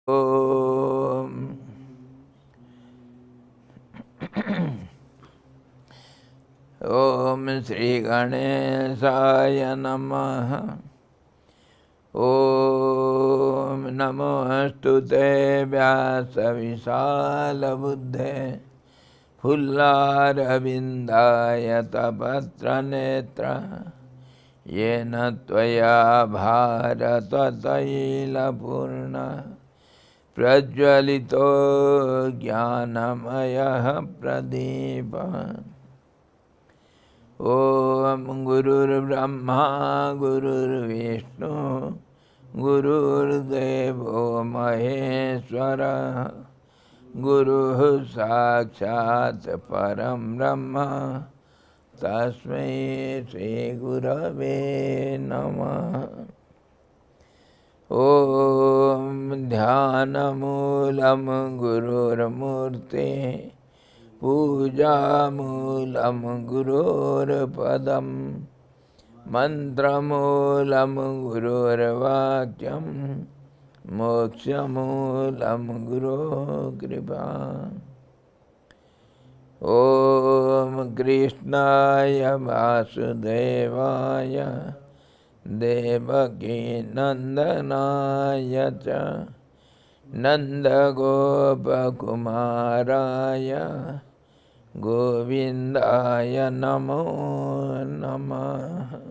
Om Om Sri Ganesaya Namaha. Om Namostute Vyasa Visala Buddhe Pullarabindaya Tapatra Netra Yena Tvaya Bharata Taila Purna Prajvalito Jnanamaya Pradeepa. Om Gurur Brahma Gurur Vishnu Gurur Devo Maheshwara Guru Sakshat Param Brahma Tasmai Sri Gurave Namah. Om Dhyana Moolam Gurur Murti Puja Moolam Gurur Padam Mantra Moolam Gurur Vakyam Moksha Moolam Guru Kripa. Om Krishnaya Vasudevaya Devaki Nandanaya Cha Nanda Gopa Kumaraya Govindaya Namo Namah.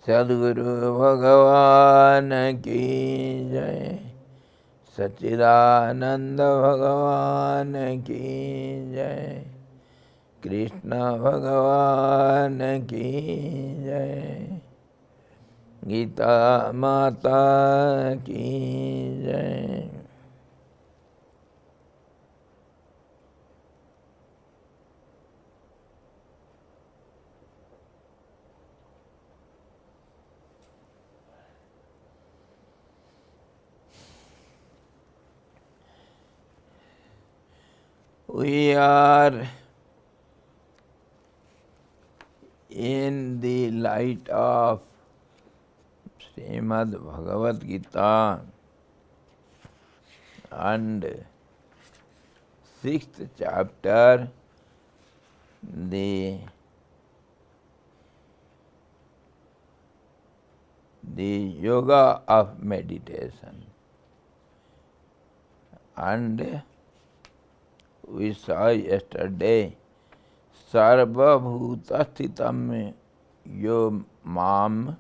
Sadguru Bhagavan ki jai, Sachidananda Bhagavan ki jai, Krishna Bhagavan ki jai, Gita Mata ki jai. We are in the light of Srimad Bhagavad Gita and sixth chapter, the yoga of meditation. And we saw yesterday, Sarva Bhuta Sthitam Yo Mam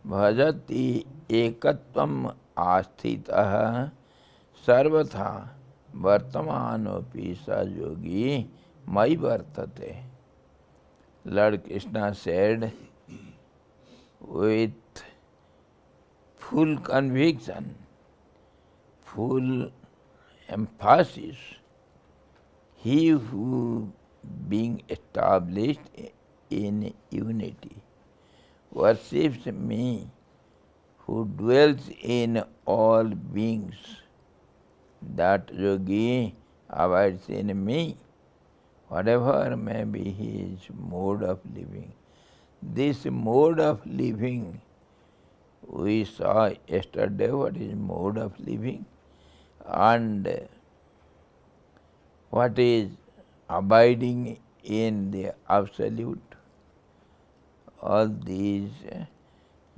Bhajati Ekatvam Asthitah Sarvatha Vartamanopi Sa Yogi Mai Vartate. Lord Krishna said with full conviction, full emphasis, he who being established in unity worships me, who dwells in all beings, that yogi abides in me, whatever may be his mode of living. This mode of living, we saw yesterday what is mode of living and what is abiding in the Absolute. All these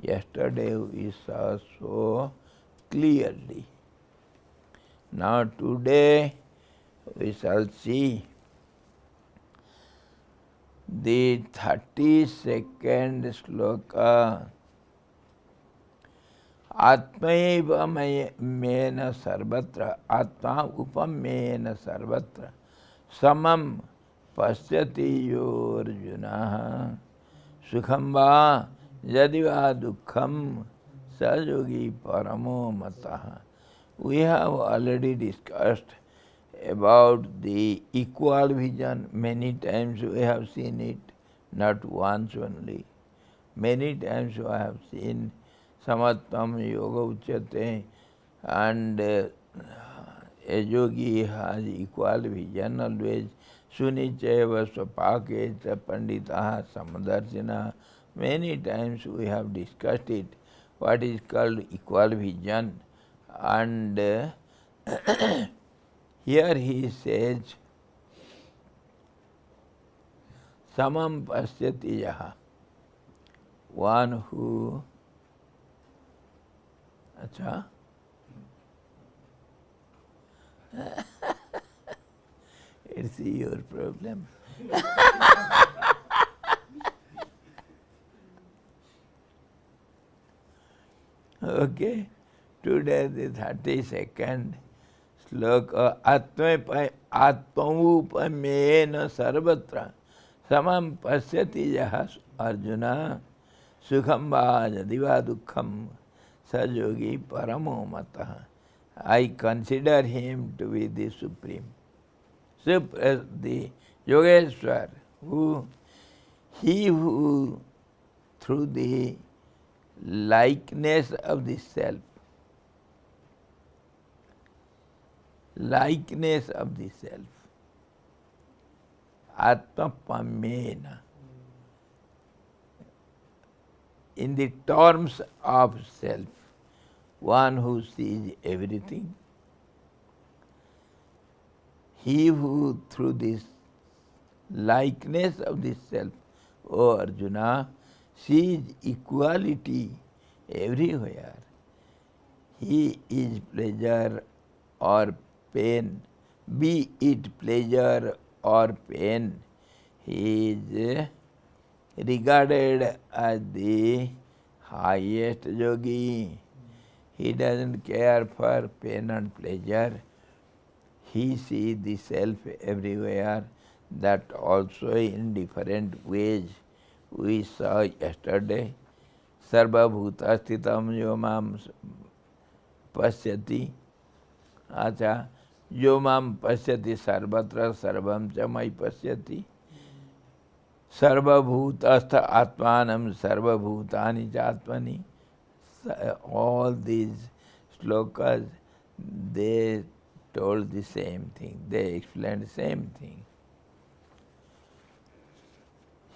yesterday we saw so clearly. Now today we shall see the 32nd sloka. Atmaiva mena sarvatra, atma upamena sarvatra, samam pasyati yorjunaha, sukham va yadiva dukkham sayogi paramo mataha. We have already discussed about the equal vision. Many times we have seen it, not once only. Many times I have seen Samatvam Yoga Uchyate, and a yogi has equal vision always. Sunicheva Swapakecha Panditaha Samadarshina. Many times we have discussed it. what is called equal vision. And here he says, samam pasyati yaha, one who, acha, it's your problem. Okay, today the 32nd sloka, atmaupamena sarvatra samam pasyati yaha Arjuna sukham va yadiva dukkham sajogi paramo mataha. I consider him to be the supreme, the Yogeshwar, he who through the likeness of the self, Atmapamena, in the terms of self, one who sees everything, he who through this likeness of the self, O Arjuna, sees equality everywhere. He is pleasure or pain, be it pleasure or pain, he is regarded as the highest yogi. He doesn't care for pain and pleasure. He sees the self everywhere, that also in different ways. We saw yesterday, Sarva Bhuta Sthitam Yomam Pasyati. Acha, Yomam Pasyati Sarvatra Sarvam Chamai Pasyati. Sarva Bhutastha Atmanam Sarva Bhutani Chatmani. All these slokas, they told the same thing. They explained the same thing.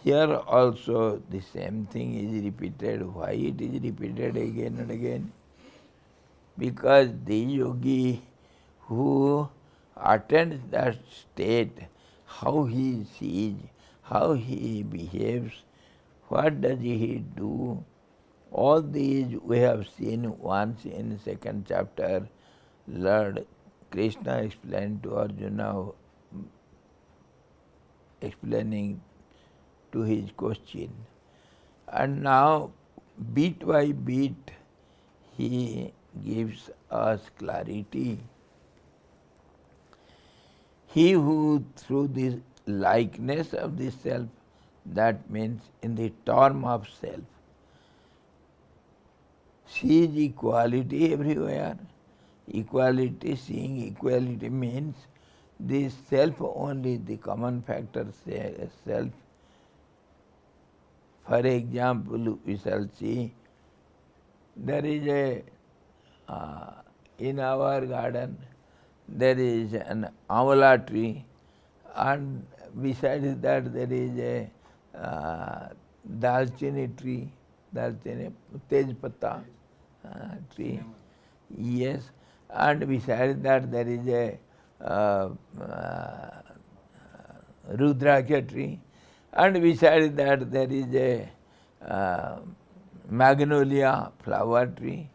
Here also the same thing is repeated. Why it is repeated again and again? Because the yogi who attains that state, how he sees, how he behaves, what does he do, all these we have seen once in the second chapter. Lord Krishna explained to Arjuna, explaining to his question. And now, bit by bit, he gives us clarity. He who through the likeness of the self, that means in the term of self, sees equality everywhere. Equality, seeing equality means the self only, the common factor self. For example, we shall see, there is in our garden, there is an amla tree, and besides that there is a dalchini tree, tejpata tree. Yes, and besides that there is a rudraksha tree, and besides that there is a magnolia flower tree,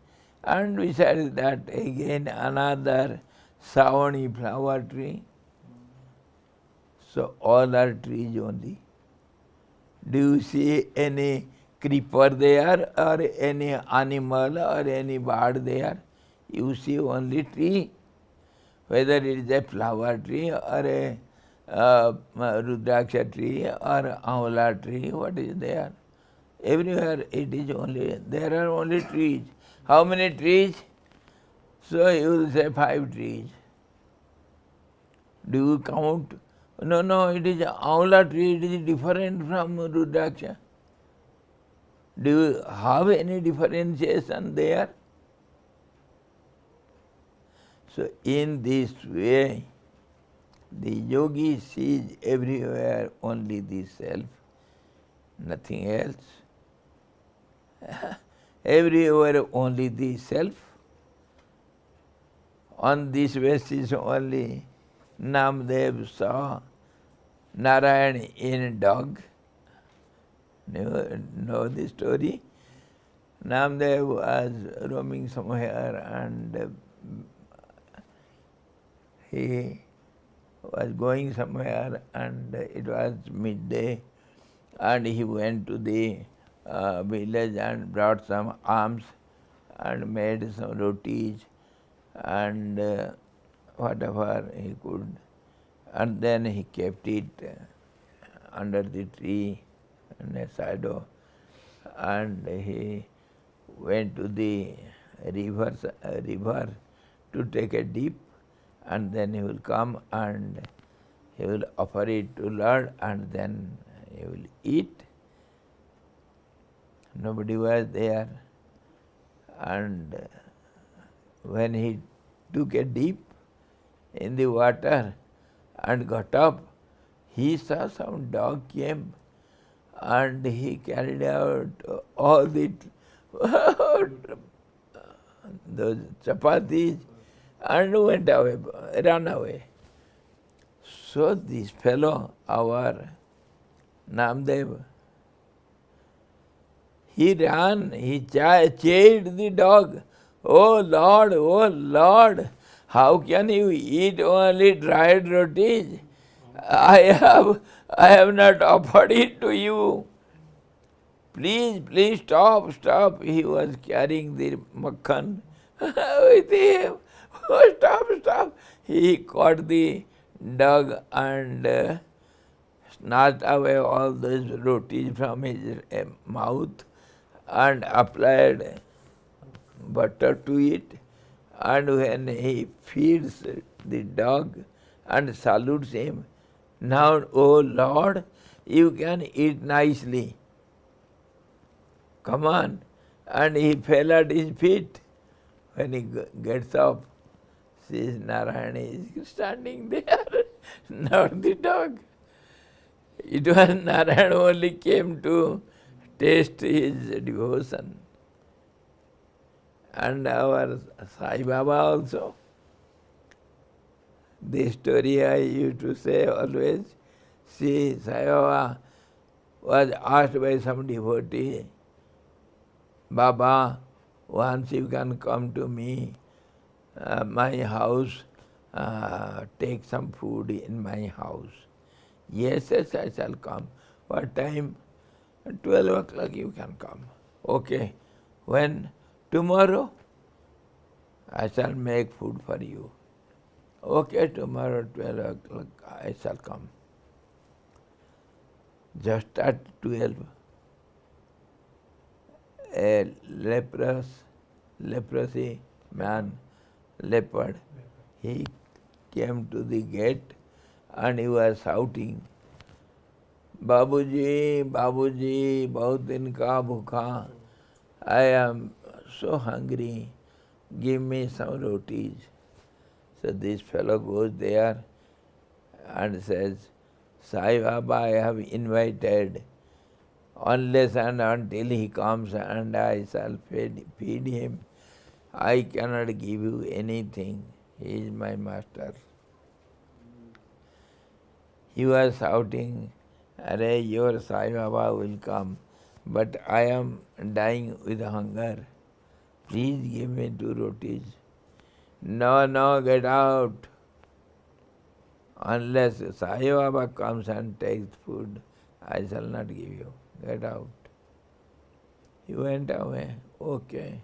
and besides that again another savani flower tree. So all are trees only. Do you see any creeper there, or any animal, or any bird there? You see only tree. Whether it is a flower tree, or a rudraksha tree, or amla tree, what is there? Everywhere it is only, there are only trees. How many trees? So you will say 5 trees. Do you count? No, it is amla tree, it is different from rudraksha. Do you have any differentiation there? So in this way, the yogi sees everywhere only the self, nothing else. everywhere only the self. On this basis only Namdev saw Narayan in dog. Know the story? Namdev was roaming somewhere and he was going somewhere and it was midday and he went to the village and brought some alms and made some rotis and whatever he could, and then he kept it under the tree in a shadow, and he went to the river to take a dip, and then he will come and he will offer it to Lord and then he will eat. Nobody was there, and when he took a dip in the water and got up, he saw some dog came and he carried out all the those chapatis and went away, ran away. So this fellow, our Namdev, he ran, he chased the dog. Oh Lord, how can you eat only dried rotis? I have not offered it to you. Please stop. He was carrying the makhan with him. Oh, stop. He caught the dog and snatched away all those rotis from his mouth and applied butter to it, and when he feeds the dog and salutes him, now, oh Lord, you can eat nicely. Come on. And he fell at his feet. When he gets up, sees Narayan is standing there, not the dog. It was Narayan only came to taste his devotion. And our Sai Baba also. The story I used to say always, see, Sai Baba was asked by some devotee, Baba, once you can come to me, my house, take some food in my house. Yes, I shall come. What time? At 12 o'clock you can come. Okay. When? Tomorrow? I shall make food for you. Okay, tomorrow 12 o'clock I shall come. Just at 12, a leprosy man, leopard, he came to the gate and he was shouting, Babuji, bahut din ka bhukha, I am so hungry, give me some rotis. So this fellow goes there and says, Sai Baba, I have invited, unless and until he comes and I shall feed him, I cannot give you anything. He is my master. He was shouting, Arey, your Sai Baba will come, but I am dying with hunger. Please give me 2 rotis. No, get out. Unless Sai Baba comes and takes food, I shall not give you. Get out. He went away. Okay.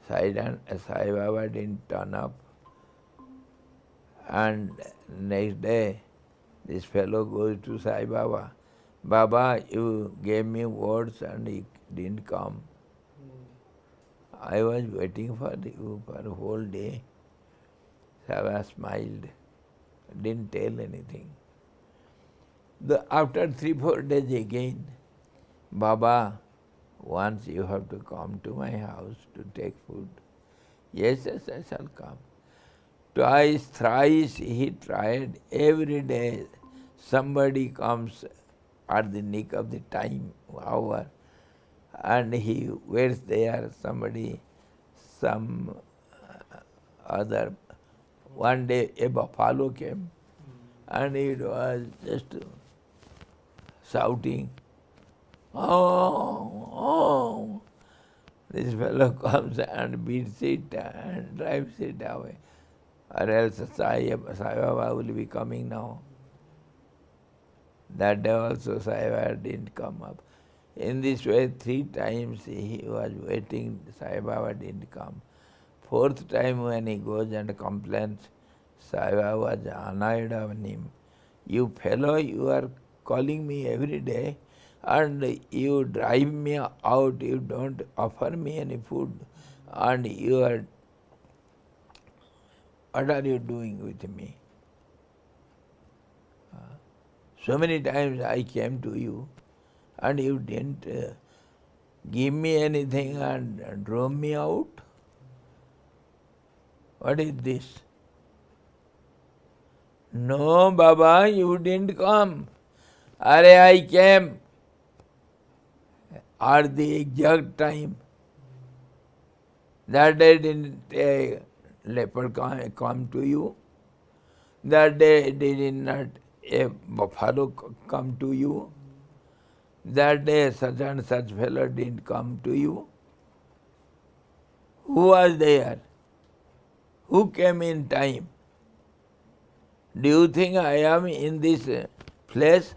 Sai Baba didn't turn up. And next day, this fellow goes to Sai Baba. Baba, you gave me words and he didn't come. I was waiting for you for a whole day. Sava smiled, didn't tell anything. After 3-4 days again, Baba, once you have to come to my house to take food. Yes, I shall come. Twice, thrice he tried. Every day somebody comes at the nick of the time, hour, and he waits there, some other. One day a buffalo came, and it was just shouting, oh, oh. This fellow comes and beats it and drives it away. Or else Sai Baba will be coming now. That day also Sai Baba didn't come up. In this way, 3 times he was waiting, Sai Baba didn't come. 4th time when he goes and complains, Sai Baba was annoyed on him. You fellow, you are calling me every day and you drive me out, you don't offer me any food, and what are you doing with me? So many times I came to you and you didn't give me anything and drove me out. What is this? No, Baba, you didn't come. Are I came at the exact time. That day didn't a leopard come to you. That day did not a buffalo come to you. That day such and such fellow didn't come to you. Who was there? Who came in time? Do you think I am in this place?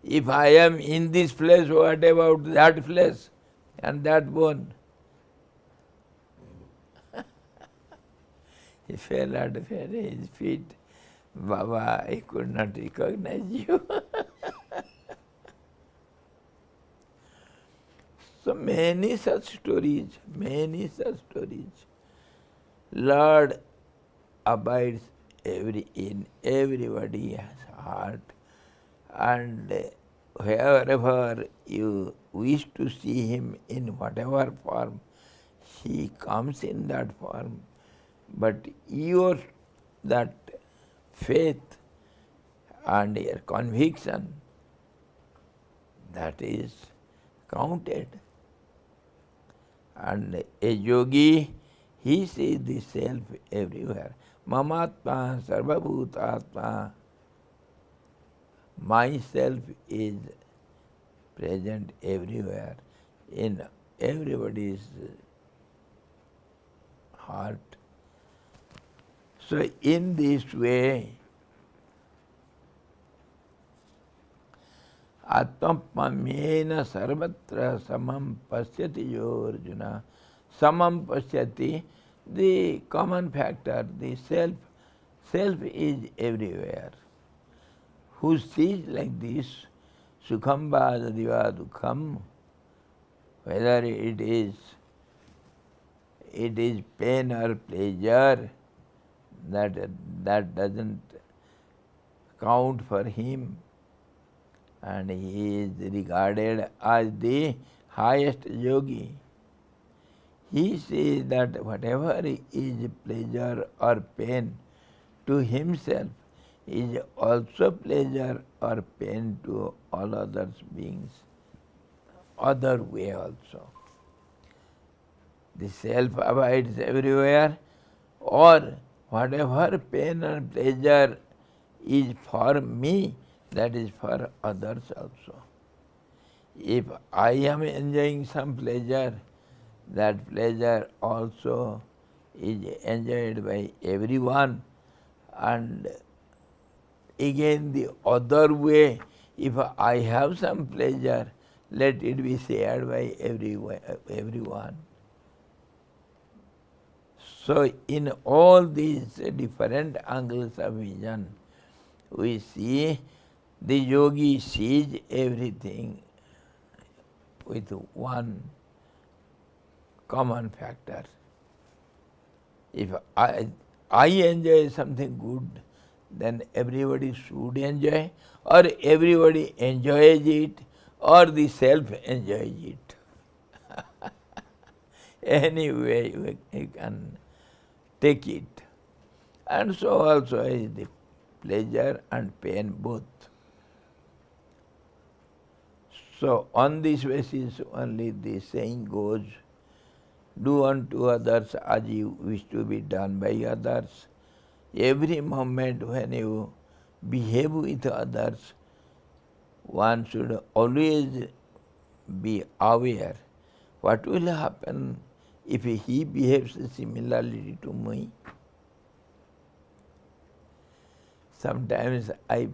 If I am in this place, what about that place and that bone? He fell at his feet. Baba, I could not recognize you. So many such stories, many such stories. Lord abides in everybody's heart, and wherever you wish to see him in whatever form, he comes in that form. But your that faith and your conviction, that is counted. And a yogi, he sees the self everywhere. Mamatma sarvabhutatma. Myself is present everywhere, in everybody's heart. So in this way, Atmapamyena sarvatra samam pasyati yo Arjuna. Samam pasyati, the common factor, the self is everywhere. Who sees like this, sukham bhajadiva dukham, whether it is pain or pleasure, that doesn't count for him, and he is regarded as the highest yogi. He says that whatever is pleasure or pain to himself is also pleasure or pain to all other beings, other way also. The self abides everywhere, or whatever pain or pleasure is for me, that is for others also. If I am enjoying some pleasure, that pleasure also is enjoyed by everyone. And again the other way, if I have some pleasure, let it be shared by everyone. So in all these different angles of vision, we see the yogi sees everything with one common factor. If I enjoy something good, then everybody should enjoy, or everybody enjoys it, or the self enjoys it. Anyway, you can take it. And so also is the pleasure and pain both. So on this basis only the saying goes, do unto others as you wish to be done by others. Every moment when you behave with others, one should always be aware what will happen if he behaves similarly to me. Sometimes I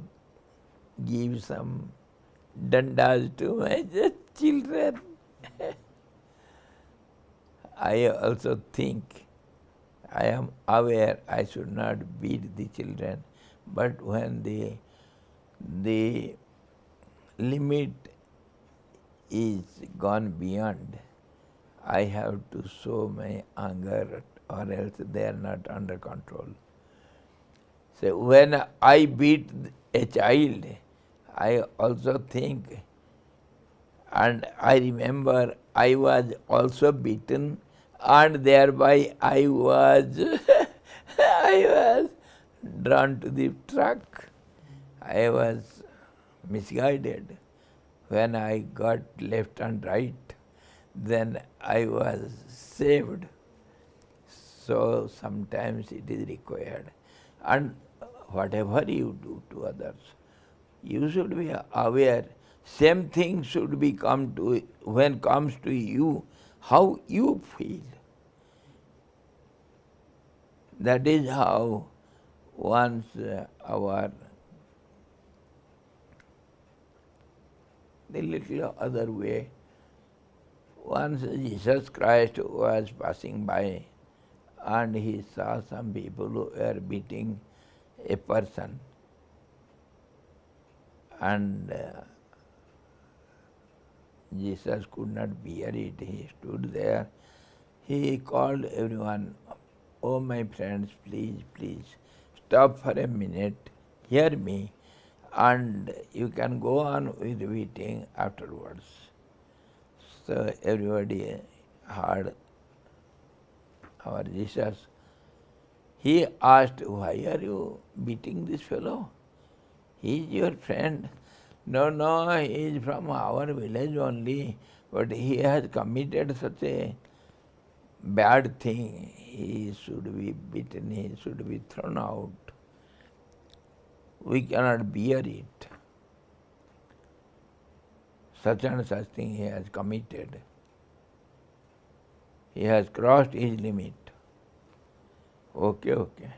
give some dandas to my children. I also think, I am aware I should not beat the children, but when the limit is gone beyond, I have to show my anger or else they are not under control. So when I beat a child, I also think, and I remember I was also beaten, and thereby I was I was drawn to the truck. I was misguided. When I got left and right, then I was saved. So sometimes it is required. And whatever you do to others, you should be aware. Same thing should be come to, when comes to you, how you feel. That is how once the little other way, once Jesus Christ was passing by and he saw some people who were beating a person, and Jesus could not bear it. He stood there. He called everyone, oh my friends, please, please, stop for a minute, hear me, and you can go on with beating afterwards. So everybody heard our Jesus. He asked, why are you beating this fellow? He is your friend. No, no, he is from our village only, but he has committed such a bad thing. He should be beaten, he should be thrown out. We cannot bear it. Such and such thing he has committed. He has crossed his limit. Okay, okay.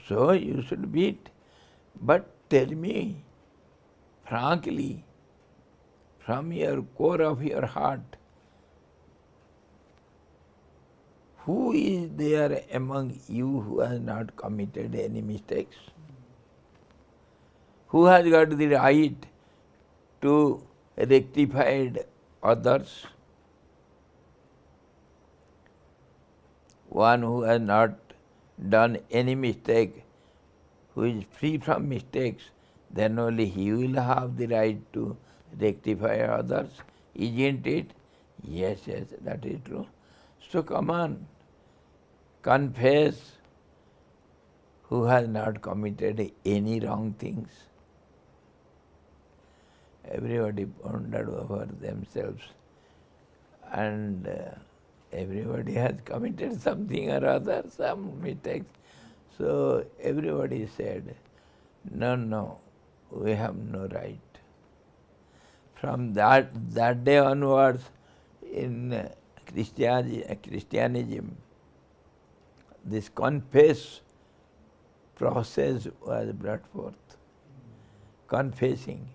So you should beat. But tell me, frankly, from your core of your heart, who is there among you who has not committed any mistakes? Who has got the right to rectify others? One who has not done any mistake, who is free from mistakes, then only he will have the right to rectify others. Isn't it? Yes, yes, that is true. So come on, confess who has not committed any wrong things. Everybody pondered over themselves, and everybody has committed something or other, some mistakes. So everybody said, no, no, we have no right. From that day onwards, in Christianism, this confess process was brought forth. Confessing.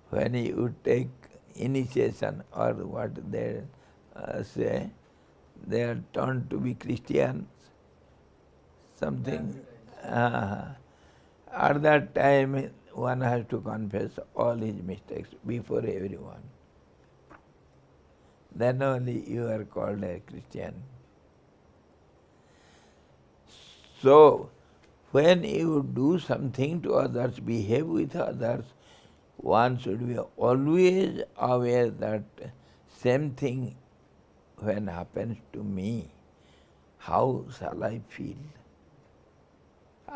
When you take initiation or what they say, they are turned to be Christians, something. At that time, one has to confess all his mistakes before everyone. Then only you are called a Christian. So, when you do something to others, behave with others, one should be always aware that same thing when happens to me, how shall I feel?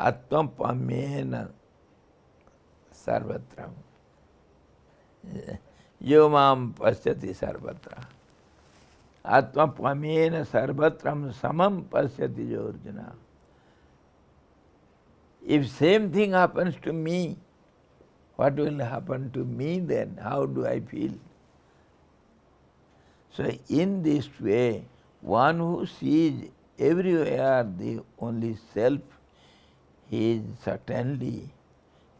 Atmapamena sarvatram. yo mam pasyati sarvatra. Atma pamena sarvatram samam pasyati jo Arjuna. If same thing happens to me, what will happen to me then? How do I feel? So in this way, one who sees everywhere the only self, he is certainly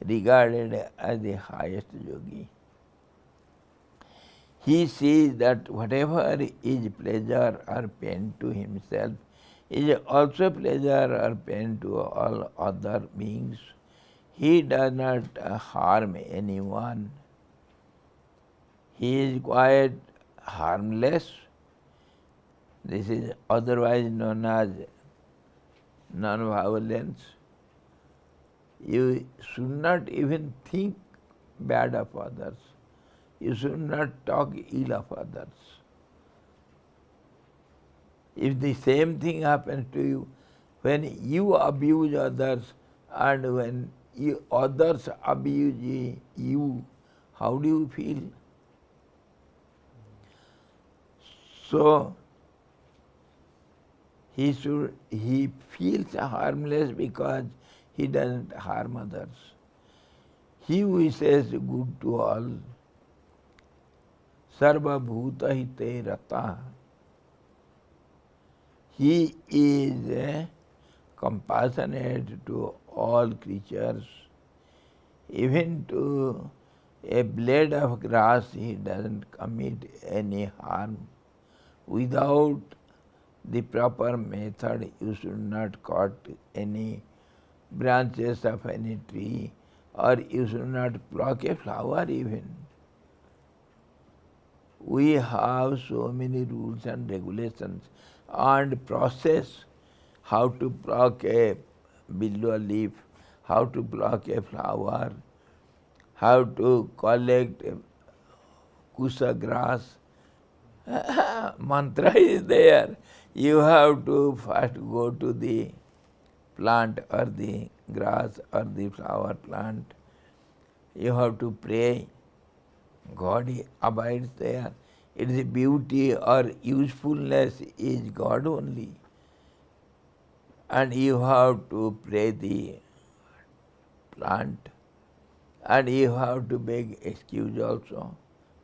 regarded as the highest yogi. He sees that whatever is pleasure or pain to himself is also pleasure or pain to all other beings. He does not harm anyone. He is quite harmless. This is otherwise known as non-violence. You should not even think bad of others. You should not talk ill of others. If the same thing happens to you, when you abuse others and when others abuse you, how do you feel? So, he feels harmless because he doesn't harm others. He wishes good to all. Sarva bhuta hite rata. He is compassionate to all creatures. Even to a blade of grass he doesn't commit any harm. Without the proper method, you should not cut any branches of any tree, or you should not pluck a flower even. We have so many rules and regulations and process how to pluck a bilwa leaf, how to pluck a flower, how to collect kusa grass. Mantra is there. You have to first go to the plant or the grass or the flower plant. You have to pray. God abides there. Its beauty or usefulness is God only. And you have to pray the plant. And you have to beg excuse also,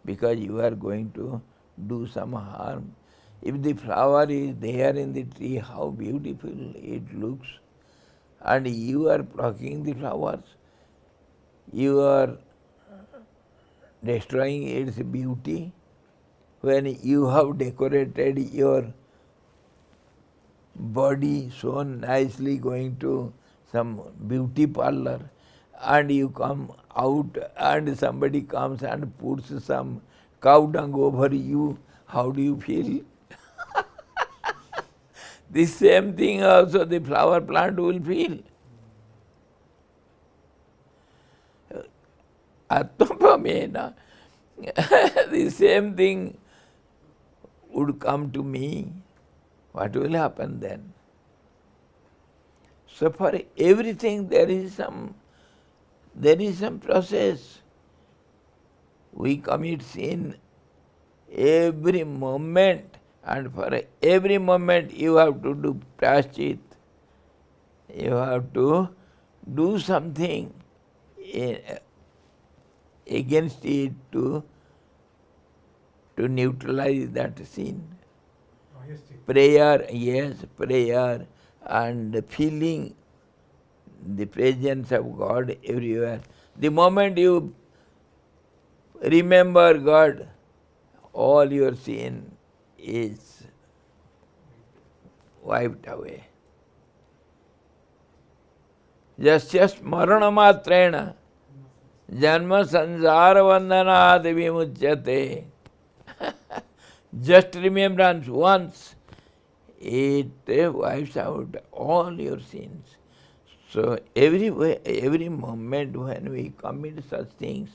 because you are going to do some harm. If the flower is there in the tree, how beautiful it looks, and you are plucking the flowers, you are destroying its beauty. When you have decorated your body so nicely, going to some beauty parlor, and you come out and somebody comes and puts some cow dung over you, how do you feel? The same thing also the flower plant will feel. Atmapamena. The same thing would come to me. What will happen then? So for everything there is some process. We commit sin every moment, and for every moment you have to do praschit. You have to do something against it to neutralize that sin. Prayer, yes, prayer, and feeling the presence of God everywhere. The moment you remember God, all your sin is wiped away. Jasya smarana matrena janma sansara vandanad vimuchyate. Just remembrance once, it wipes out all your sins. So every moment when we commit such things,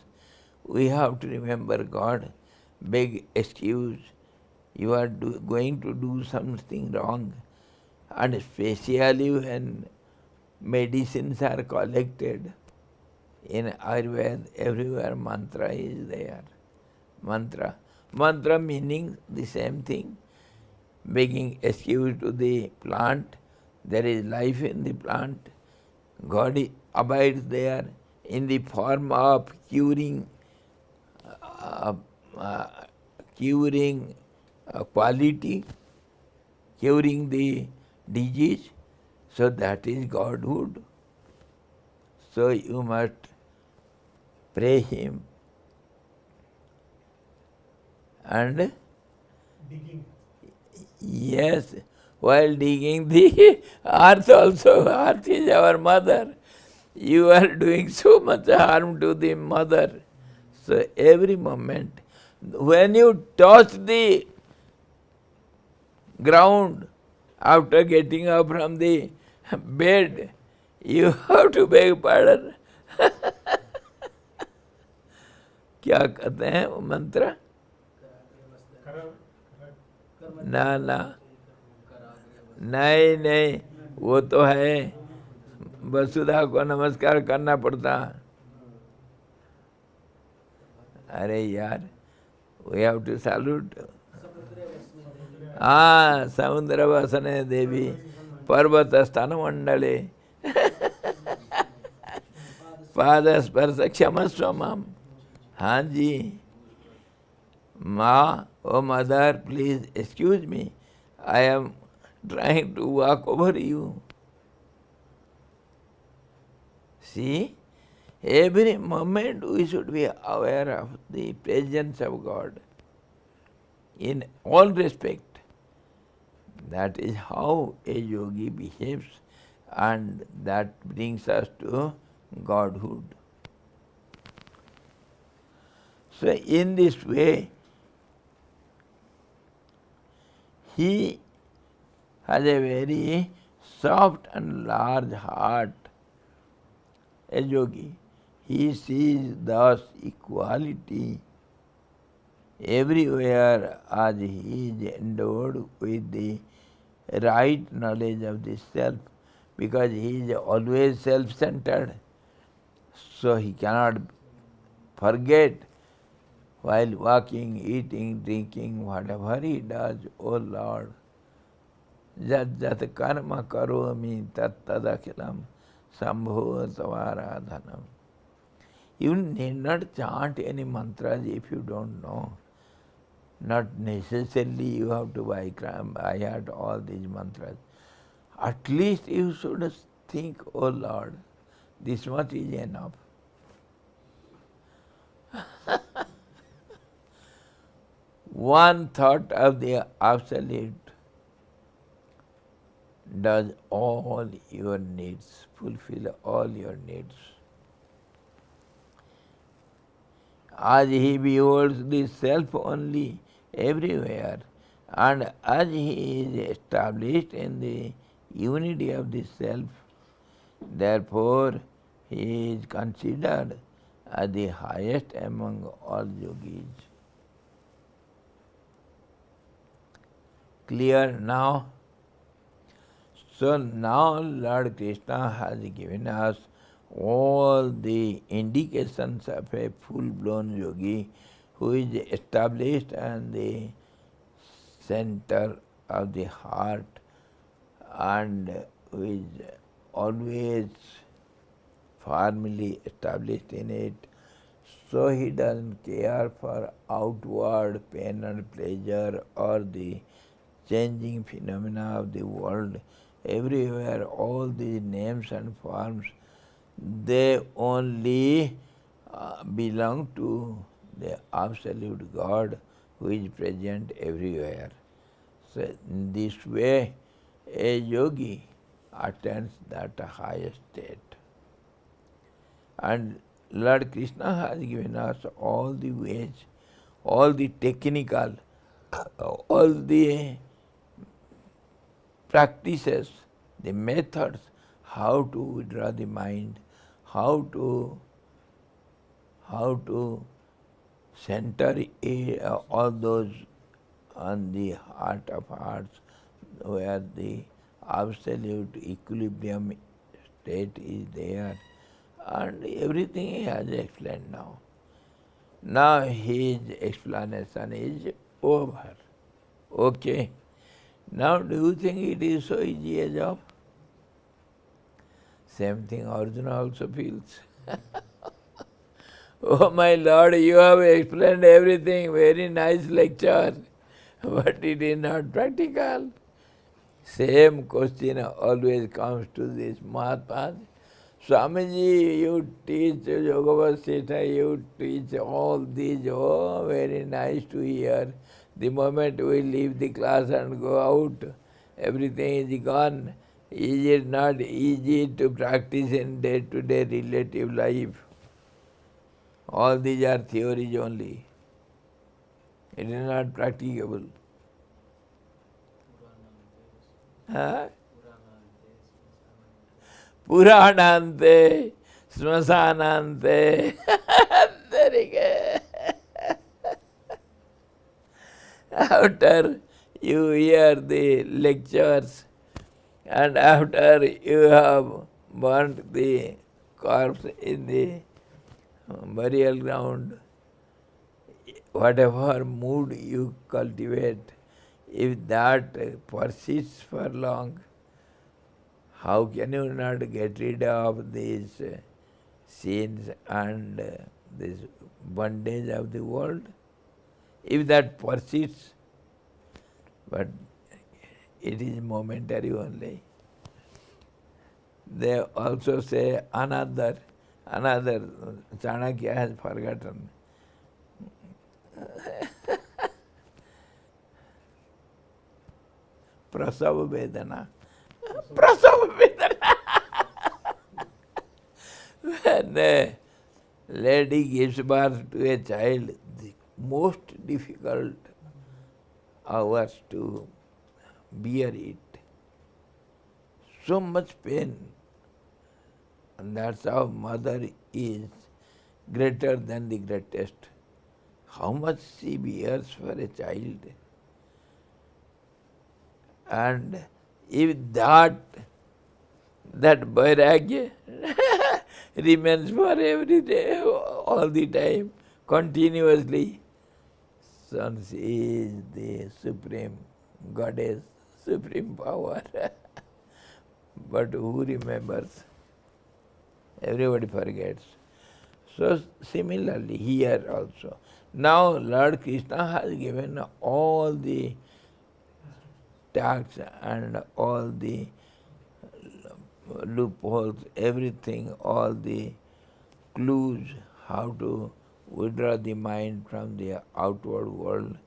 we have to remember God, beg excuse. You are going to do something wrong. And especially when medicines are collected, in Ayurveda, everywhere mantra is there. Mantra. Mantra meaning the same thing, making excuse to the plant. There is life in the plant. God abides there in the form of curing uh, uh, curing quality, curing the disease. So that is Godhood. So you must pray Him. And digging. yes, while digging the earth also, earth is our mother. You are doing so much harm to the mother. So every moment, when you touch the ground after getting up from the bed, you have to beg pardon. क्या कहते हैं वो मंत्र? ना ना, नहीं नहीं, वो तो है वसुधा को नमस्कार करना पड़ता. अरे यार, we have to salute. हाँ, समुद्र वसने देवी पर्वत स्थान मंडले पाद स्पर्श क्षमस्व माम. हाँ जी, माँ, oh mother, please excuse me. I am trying to walk over you. See, every moment we should be aware of the presence of God in all respect. That is how a yogi behaves, and that brings us to Godhood. So in this way, he has a very soft and large heart, a yogi. He sees thus equality everywhere as he is endowed with the right knowledge of the self, because he is always self-centered. So he cannot forget while walking, eating, drinking, whatever he does, O Lord, jat jat karma karomi tat tadakhilam sambho tavaradhanam. You need not chant any mantras if you don't know. Not necessarily you have to buy heart all these mantras. At least you should think, O Lord, this much is enough. One thought of the Absolute does all your needs, fulfill all your needs. As he beholds the self only everywhere, and as he is established in the unity of the self, therefore he is considered as the highest among all yogis. Clear now? So now Lord Krishna has given us all the indications of a full-blown yogi who is established in the center of the heart and who is always firmly established in it. So he doesn't care for outward pain and pleasure or the changing phenomena of the world. Everywhere all these names and forms, they only belong to the absolute God who is present everywhere. So in this way, a yogi attains that highest state. And Lord Krishna has given us all the ways, all the technical, all the practices, the methods, how to withdraw the mind, how to center all those on the heart of hearts, where the absolute equilibrium state is there, and everything he has explained now. Now his explanation is over. Okay. Now do you think it is so easy a job? Same thing Arjuna also feels. Oh my Lord, you have explained everything, very nice lecture, but it is not practical. Same question always comes to this Mahatmas. Swamiji, you teach Yoga Vasishtha, you teach all these, oh, very nice to hear. The moment we leave the class and go out, everything is gone. Is it not easy to practice in day-to-day relative life? All these are theories only. It is not practicable. Huh? Puranante, Smasanante. There you go. After you hear the lectures and after you have burnt the corpse in the burial ground, whatever mood you cultivate, if that persists for long, how can you not get rid of these sins and this bondage of the world? If that persists, but it is momentary only. They also say another, Chanakya has forgotten. Prasav Vedana. Prasav Vedana. When a lady gives birth to a child, the most difficult hours to bear it. So much pain. And that's how mother is greater than the greatest. How much she bears for a child. And if that vairagya remains for every day, all the time, continuously, since he is the supreme goddess, supreme power. But who remembers? Everybody forgets. So similarly here also. Now Lord Krishna has given all the tax and all the loopholes, everything, all the clues how to withdraw the mind from the outward world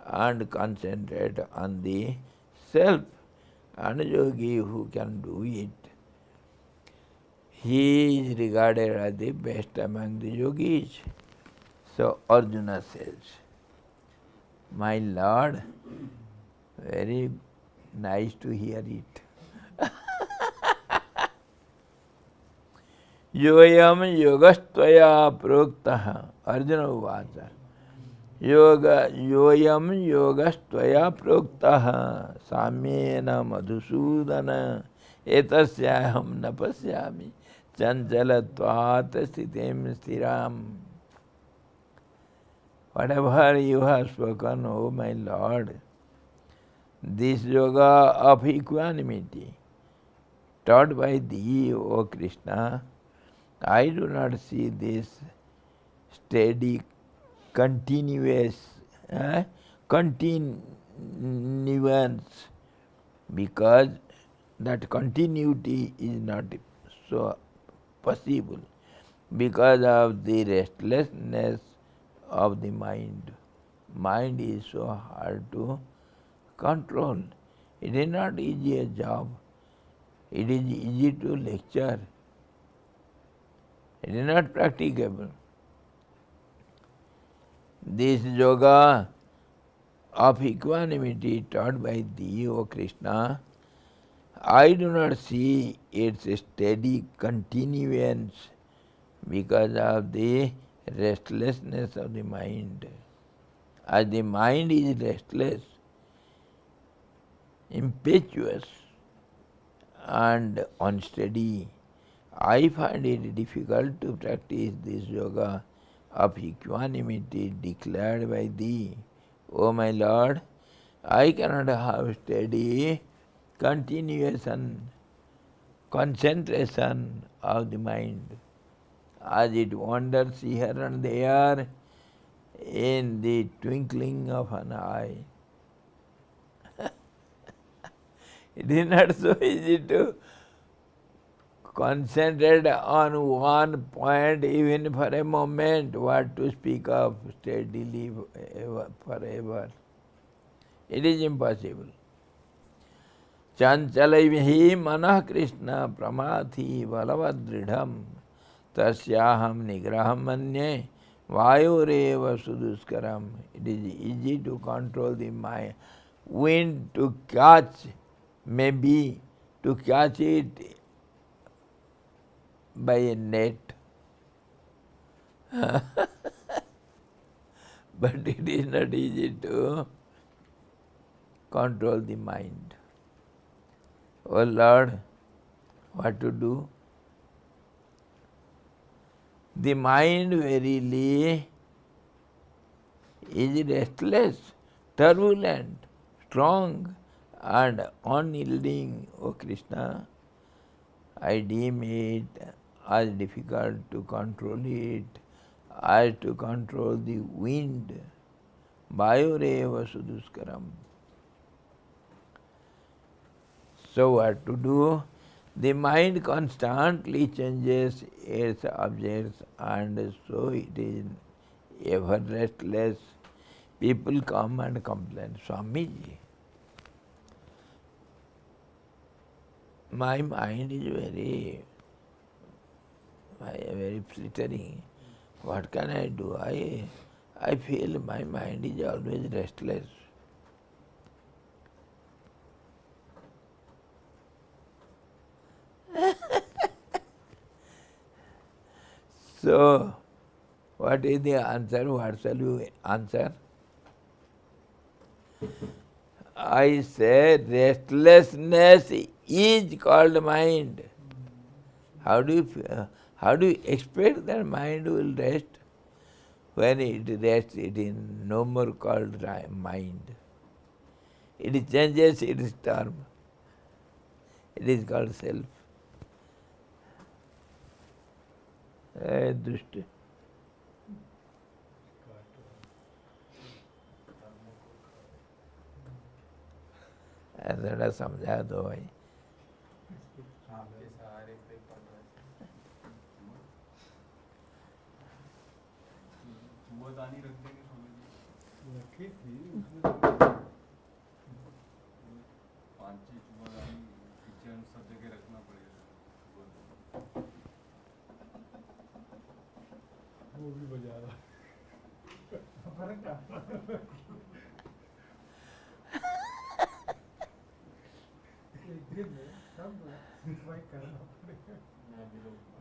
and concentrate on the self. And yogi who can do it, he is regarded as the best among the yogis. So Arjuna says, my Lord, very nice to hear it. Yoyam yogastvaya proktaha. Arjuna uvacha. Yoyam yogastvaya proktaha. Samyena madhusudana. Etasyaham napasyami. Chanchalatvat sthitim stiram. Whatever you have spoken, O my Lord, this yoga of equanimity taught by thee, O Krishna, I do not see this steady, continuous, continuance, because that continuity is not so possible because of the restlessness of the mind. Mind is so hard to control. It is not easy a job. It is easy to lecture. It is not practicable. This yoga of equanimity taught by thee, O Krishna, I do not see its steady continuance because of the restlessness of the mind. As the mind is restless, impetuous and unsteady, I find it difficult to practice this yoga of equanimity declared by thee. O my Lord, I cannot have steady continuation, concentration of the mind, as it wanders here and there in the twinkling of an eye. It is not so easy to concentrate on one point even for a moment, what to speak of steadily forever. It is impossible. Chanchalaihi manah Krishna pramathi balavadridham tasyaham nigraham manye vayureva suduskaram. It is easy to control the mind. Wind to catch, maybe to catch it by a net. But it is not easy to control the mind. Oh Lord, what to do? The mind verily is restless, turbulent, strong and unyielding, O Krishna. I deem it as difficult to control it as to control the wind. Vayureva suduskaram. So what to do? The mind constantly changes its objects and so it is ever restless. People come and complain, Swamiji, my mind is very flittering. What can I do? I feel my mind is always restless. So, what is the answer? What shall you answer? I say restlessness is called mind. How do you expect that mind will rest? When it rests, it is no more called mind. It changes its term. It is called self. Drushti. थोड़ा समझा दो भाई. वो भी बजा रहा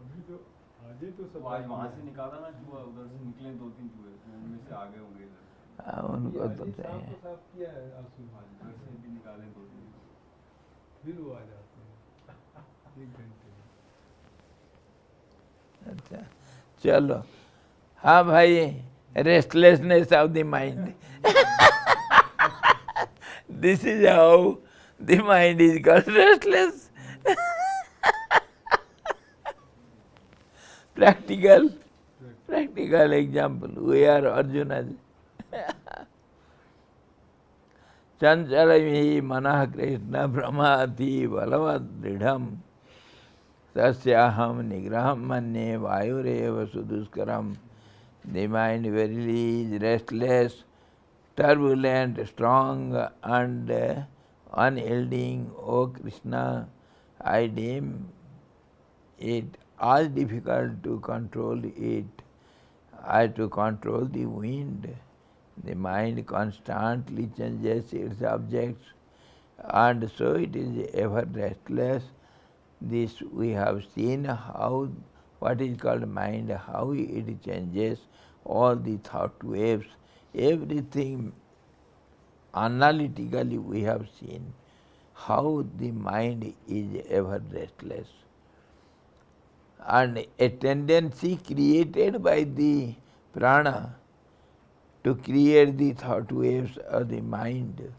अभी तो आजे तो सब आज वहाँ से निकाला ना चूहा, उधर से निकले 2-3 चूहे, उनमें से आगे होंगे इधर. उनको तो चाहिए. साफ किया है आंसू, घर से भी निकाले 2-3, फिर वो आ जाते हैं 1 घंटे में. अच्छा चलो. हाँ भाई, restlessness of the mind. This is how the mind is called restless. Practical example. We are Arjunas. Chanchalamihi manah Krishna brahmati balavadridham tasyaham nigraham manye vayureva suduskaram. The mind verily is restless, turbulent, strong and unyielding. O Krishna, I deem it as difficult to control it as to control the wind. The mind constantly changes its objects and so it is ever restless. This we have seen how what is called mind, how it changes all the thought waves, everything analytically we have seen how the mind is ever restless. And a tendency created by the prana to create the thought waves of the mind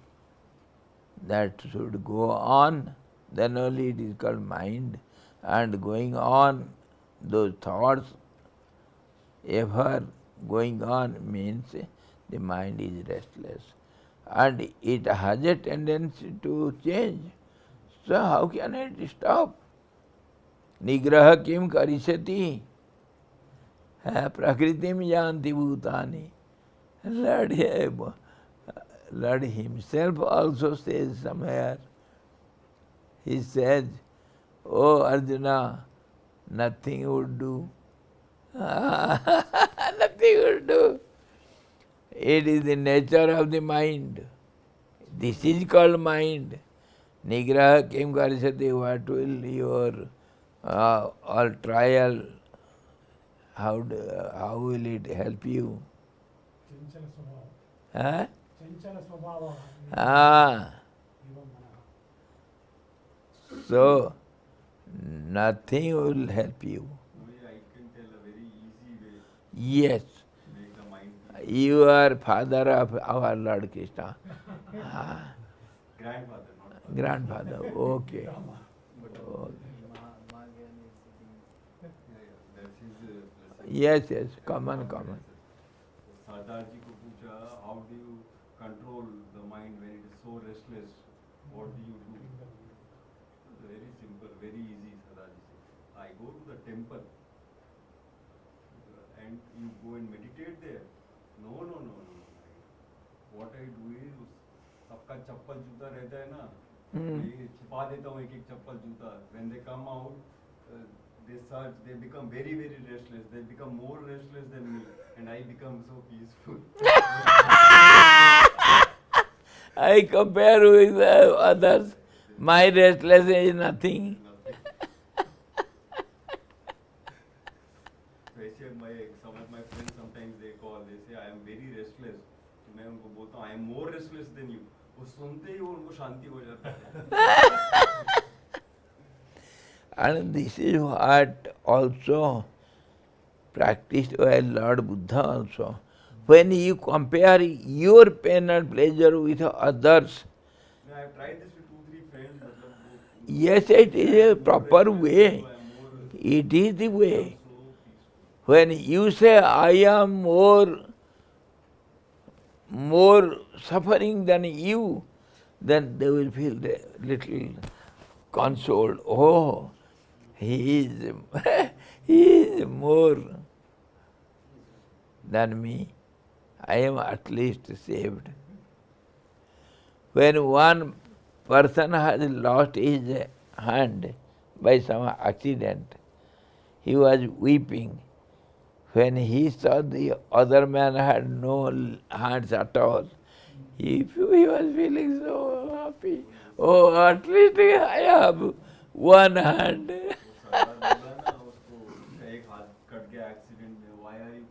that should go on, then only it is called mind. And going on, those thoughts ever going on means the mind is restless. And it has a tendency to change. So how can it stop? Nigraha kim karisati? Prakritim yanti bhutani. Lord himself also says somewhere, he says, "Oh Arjuna, nothing would do." Nothing would do. It is the nature of the mind. This is called mind. Nigraha kim karisati, what will your all trial, how will it help you? Huh? So, nothing will help you. I can tell a very easy way Yes. to make the mind You are father of our Lord Krishna. grandfather, not father. Grandfather, okay. But Okay. that's his blessing. Yes, yes, common. Sardar ji ko pucha, how do you control the mind when it is so restless? What do you do? Very simple, very easy, Sardar ji said. I go to the temple and you go and meditate there. No. What I do is सबका चप्पल जूता रहता है ना, ये छिपा देता हूँ एक चप्पल जूता. When they come out, they search, they become very restless. They become more restless than me, and I become so peaceful. I compare with others. My restlessness is nothing. Some of my friends sometimes they call, they say I am very restless. तो मैं उनको बोलता हूँ I am more restless than you. वो सुनते ही उनको शांति हो जाता है. And this is what also practiced by Lord Buddha also. When you compare your pain and pleasure with others, I have tried this with 2-3 friends. yes, it is a proper way. It is the way. When you say, I am more suffering than you, then they will feel a little consoled. Oh, he is more than me. I am at least saved. When one person has lost his hand by some accident, he was weeping. When he saw the other man had no hands at all, he was feeling so happy. Oh, at least I have one hand. Why are you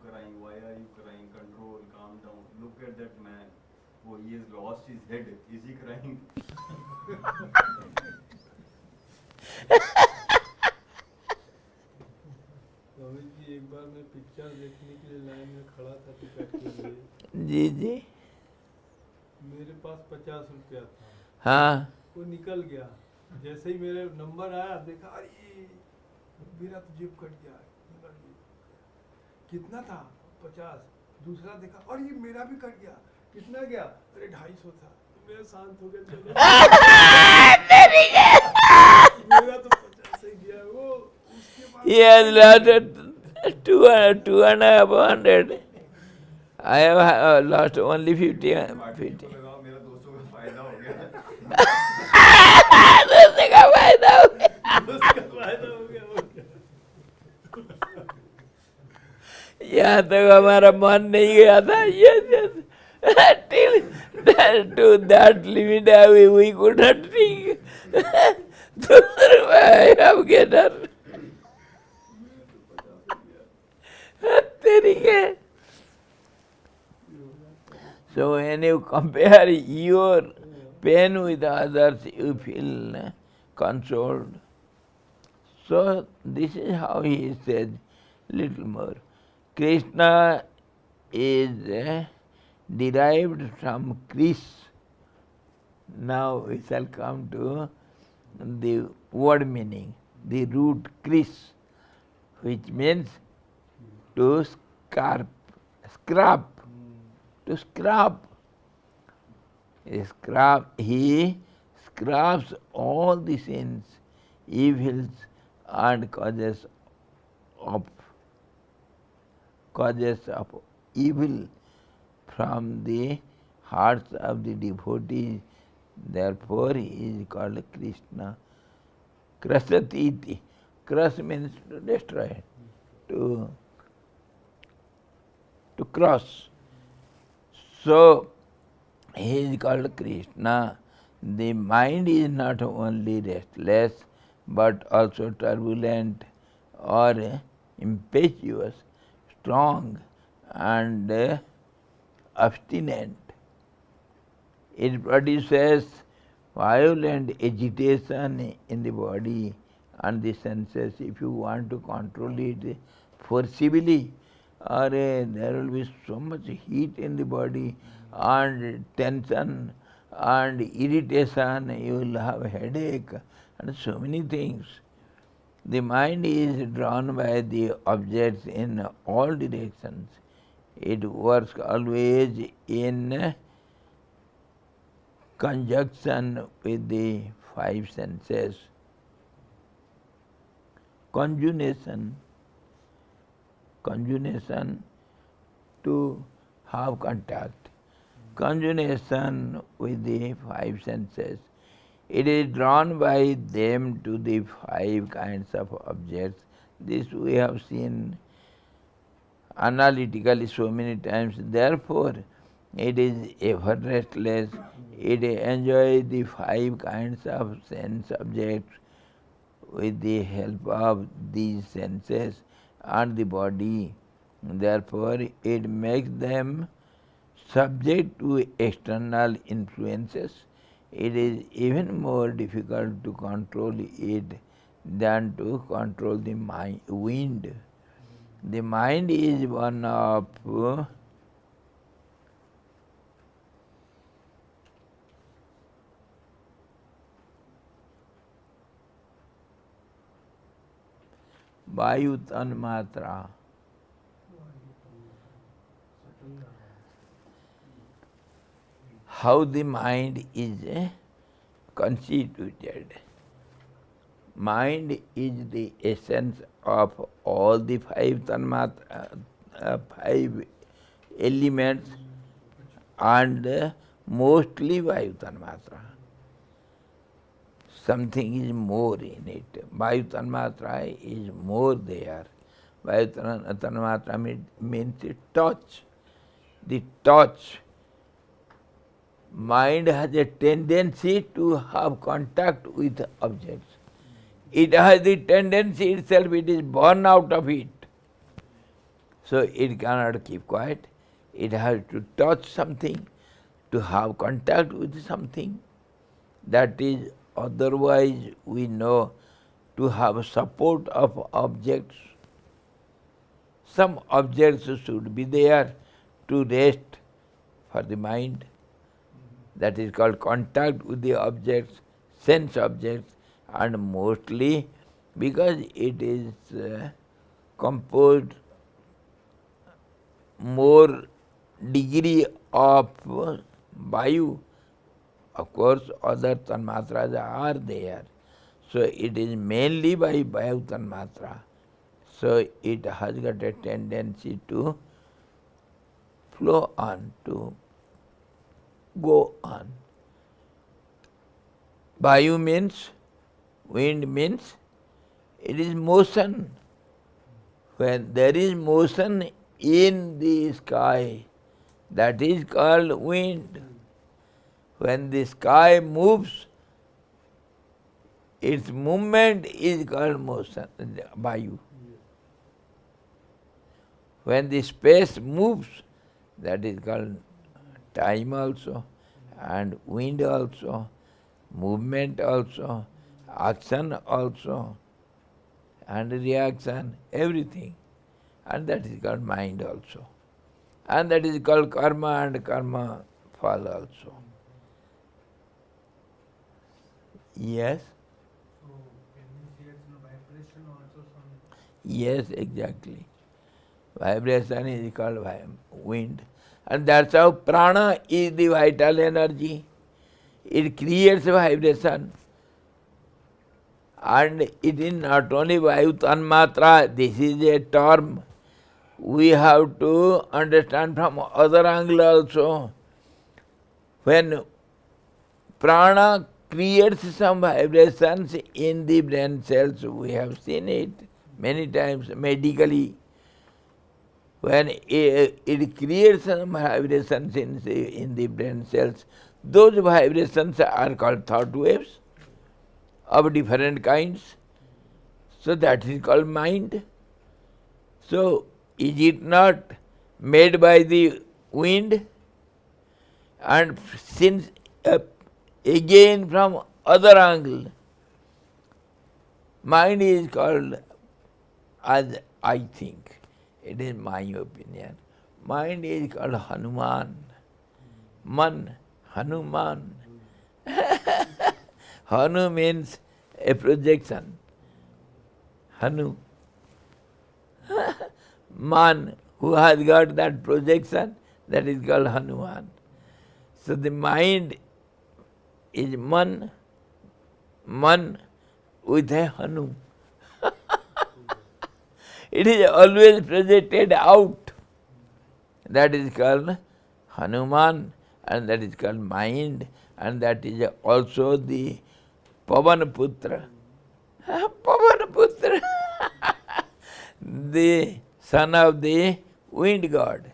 crying? Control, calm down. Look at that man. Oh, he has lost his head. Is he crying? Swami ji, एक बार मैं picture देखने के लिए line में खड़ा था ticket के लिए. जी. मेरे पास 50 रुपया था. हाँ. वो निकल गया. जैसे ही मेरे नंबर आया, देखा अरे मेरा तो जेब कट गया. कितना था? 50. दूसरा देखा अरे मेरा भी कट गया. कितना गया? अरे 250 था. मैं शांत हो गया. चलो मेरा तो 50 ही गया. वो He has lost 200. I have lost only 50. मेरा दोस्तों का फायदा हो गया. दोस्तों का फायदा हो गया. यहाँ तक हमारा मन नहीं गया था. Yes. Till to that limit we could not think. To survive, I have gathered. So when you compare your pain with others, you feel consoled. So this is how he says little more. Krishna is derived from Kris. Now we shall come to the word meaning. The root Kris, which means to scrap, to scrap. He scraps all the sins, evils and causes of evil from the hearts of the devotees. Therefore he is called Krishna. Krasatiti. Crush means to destroy, to cross. So he is called Krishna. The mind is not only restless but also turbulent or impetuous, strong and obstinate. It produces violent agitation in the body and the senses. If you want to control it forcibly, or there will be so much heat in the body and tension and irritation, you will have headache and so many things. The mind is drawn by the objects in all directions. It works always in conjunction with the five senses. Conjunction to have contact. Conjunction with the five senses. It is drawn by them to the five kinds of objects. This we have seen analytically so many times. Therefore, it is ever restless. It enjoys the five kinds of sense objects with the help of these senses and the body. Therefore, it makes them subject to external influences. It is even more difficult to control it than to control the wind. The mind is one of Vayu Tanmatra. How the mind is constituted. Mind is the essence of all the five tanmatra, five elements, and mostly Vayu Tanmatra. Something is more in it. Vayu Tanmatra is more there. Vayu Tanmatra means touch. The touch. Mind has a tendency to have contact with objects. It has the tendency itself, it is born out of it. So it cannot keep quiet. It has to touch something, to have contact with something. That is, otherwise we know, to have support of objects. Some objects should be there to rest for the mind. That is called contact with the objects, sense objects, and mostly because it is composed more degree of Vayu. Of course, other Tanmatras are there. So it is mainly by Vayu Tanmatra. So it has got a tendency to flow on, to go on. Vayu means, wind means, it is motion. When there is motion in the sky, that is called wind. When the sky moves, its movement is called motion, Vayu. When the space moves, that is called time also, and wind also, movement also, action also, and reaction, everything. And that is called mind also. and that is called karma, and karma fall also. Yes? So can we say it's a vibration also some? Yes, exactly. Vibration is called wind. And that's how prana is the vital energy. It creates vibration. And it is not only Vayu Tanmatra, this is a term. We have to understand from other angle also. When prana creates some vibrations in the brain cells, we have seen it many times medically. When it creates some vibrations in the brain cells, those vibrations are called thought waves of different kinds. So that is called mind. So is it not made by the wind? And since again from other angle, mind is called, as I think, it is my opinion, mind is called Hanuman. Man, Hanuman. Hanu means a projection. Hanu. Man, who has got that projection, that is called Hanuman. So the mind is man with a Hanu. It is always projected out. That is called Hanuman, and that is called mind, and that is also the Pavan-putra. Pavan-putra, the son of the wind god.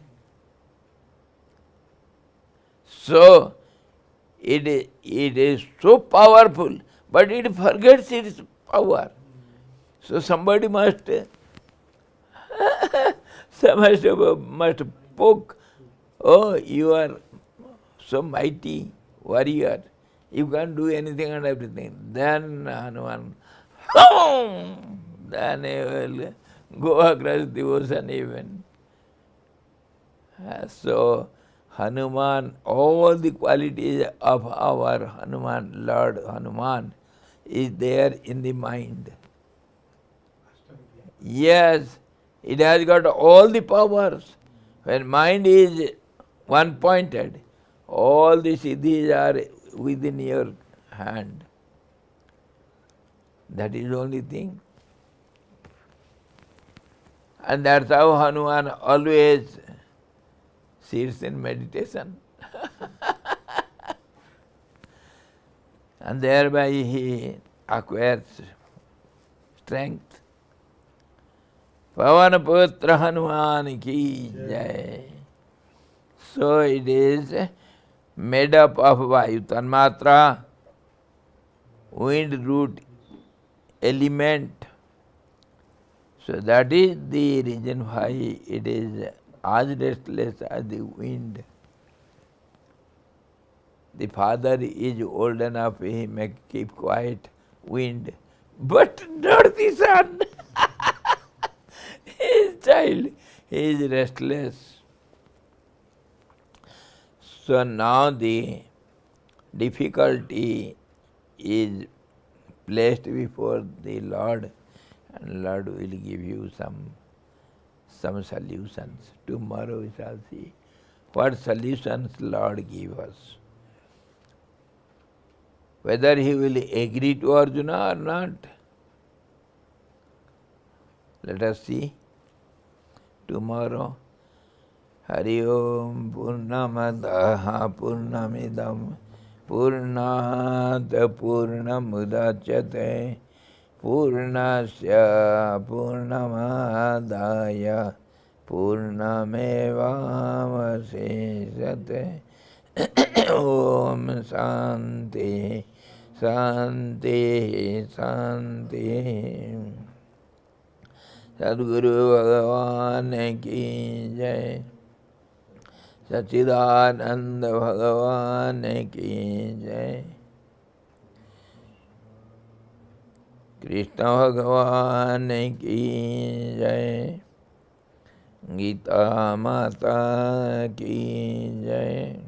So it is so powerful, but it forgets its power. So somebody must must poke. Oh, you are so mighty warrior. You can't do anything and everything. Then Hanuman, then he will go across the ocean even. So Hanuman, all the qualities of our Hanuman, Lord Hanuman, is there in the mind. Yes, it has got all the powers. When mind is one-pointed, all the siddhis are within your hand. That is the only thing. And that's how Hanuman always sits in meditation. And thereby he acquires strength. Pavan-putra Hanuman ki jai. So it is made up of Vayu Tanmatra, wind root element. So that is the reason why it is as restless as the wind. The father is old enough, he may keep quiet, wind, but not the son. His child is restless. So now the difficulty is placed before the Lord, and Lord will give you some solutions. Tomorrow we shall see what solutions Lord give us. Whether he will agree to Arjuna or not, let us see tomorrow. Hari Om Purnamadaha Purnamidam Purnat Purnamudachyate Purnasya Purnamadaya Purnamevavasesate. Om Shanti Shanti Shanti. Sadguru Bhagavan ki jai. Sachidananda Bhagavan ki jai. Krishna Bhagavan ki jai. Gita माता की जय।